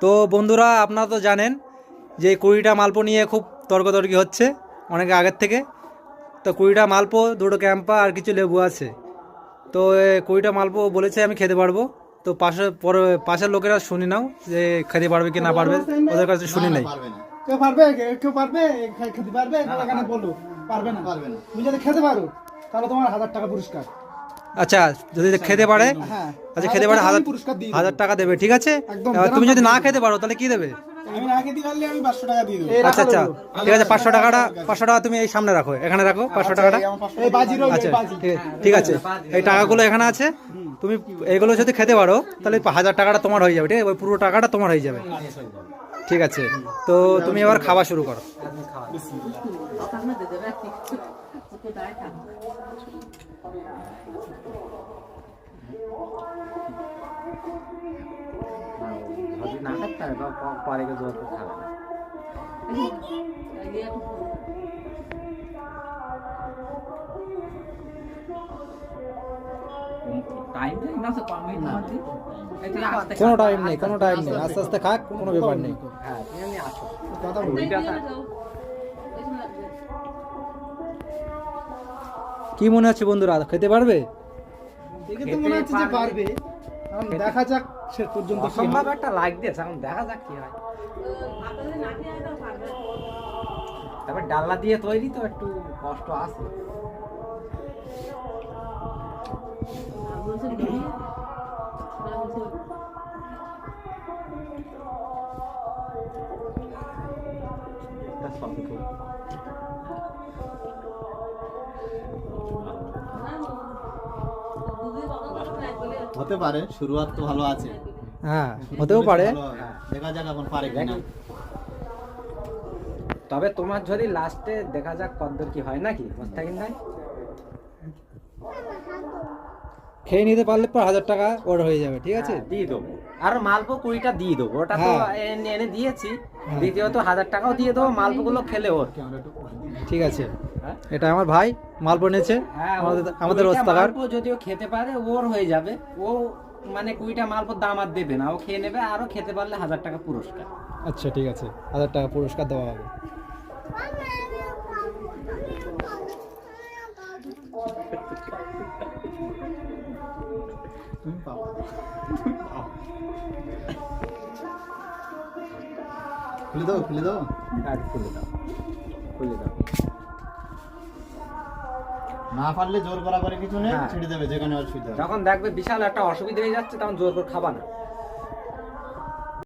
তো বন্ধুরা, আপনারা তো জানেন যে 20টা মালপো নিয়ে খুব তর্কতর্কি হচ্ছে অনেক আগের থেকে। তো 20টা মালপো, দুটো ক্যাম্পা আর কিছু লেবু আছে। তো 20টা মালপো বলেছে আমি খেতে পারবো। তো পাশের লোকেরা শুনি নাও যে খেতে পারবে কি না পারবে, ওদের কাছে শুনি নাই। কেউ পারবে, কেউ পারবে খেতে পারবে, এখানে বলো পারবে না। তুমি যদি খেতে পারো তাহলে তোমার 1000 টাকা পুরস্কার। আচ্ছা, যদি খেতে পারে, হ্যাঁ, আচ্ছা খেতে পারে পুরস্কার দিয়ে 1000 টাকা দেবে, ঠিক আছে। একদম। এবার তুমি যদি না খেতে পারো তাহলে কি দেবে? আমি না খেতে পারলে আমি 500 টাকা দিয়ে দেবো। আচ্ছা আচ্ছা, ঠিক আছে। 500 টাকা তুমি এই সামনে রাখো, এখানে রাখো 500 টাকাটা। এই বাজি রইল, আচ্ছা এই বাজি। ঠিক আছে, এই টাকাগুলো এখানে আছে। তুমি এগুলো যদি খেতে পারো তাহলে 1000 টাকাটা তোমার হয়ে যাবে, ঠিক আছে। ওই পুরো টাকাটা তোমার হয়ে যাবে, ঠিক আছে। তো তুমি এবার খাওয়া শুরু করো। যদি না খাতে পারে পরে জোর করে খাবে না। টাইম নেই না, কমই না। কোনো টাইম নেই, কোনো টাইম নেই, আস্তে আস্তে খাক, কোনো ব্যাপার নেই। হ্যাঁ, তুমি আসো। কথা বলি। কি মনে হচ্ছে বন্ধুরা, খেতে পারবে? দেখে তো মনে হচ্ছে যে পারবে। এখন দেখা যাক সে পর্যন্ত কি হয়। অসম্ভব একটা লাইক দিয়েছে, এখন দেখা যাক কি হয়। তারপর ডাল্লা দিয়ে তৈরি তো একটু কষ্ট আছে। হতে পারে, শুরুয়াত তো ভালো আছে। হ্যাঁ, হতেও পারে। দেখা যাক এখন পারে কিনা। তবে তোমার যদি লাস্টে দেখা যাক কতদূর কি হয়, নাকি বুঝতে কিনা খেয়ে নিতে পারলে পর 1000 টাকা ওর হয়ে যাবে, ঠিক আছে। দিয়ে দেবো। আর মালপো 20টা দিয়ে দেবো, ওটা তো হ্যাঁ। এনে দিয়েছি। হ্যাঁ। দ্বিতীয়ত 1000 টাকাও দিয়ে দেবো, মালপো গুলো খেলে ওর। ঠিক আছে, হ্যাঁ? এটা আমার ভাই মালপো এনেছে হ্যাঁ, আমাদের 20টা ওস্তাগার। মালপো যদিও খেতে পারে ওর হয়ে যাবে। ও মানে 20টা মালপোর দাম আর দেবে না, ও খেয়ে নেবে। আরো খেতে পারলে 1000 টাকা পুরস্কার। আচ্ছা ঠিক আছে, 1000 টাকা পুরস্কার দেওয়া হবে। তুমি পাও। খুলে দাও, খুলে দাও। আর খুলে দাও, খুলে দাও। না পারলে জোর করা করে কিছু নেই, হ্যাঁ। ছেড়ে দেবে যেখানে অসুবিধা হবে। যখন দেখবে বিশাল একটা অসুবিধা হয়ে যাচ্ছে, তখন জোর করে খাবা না।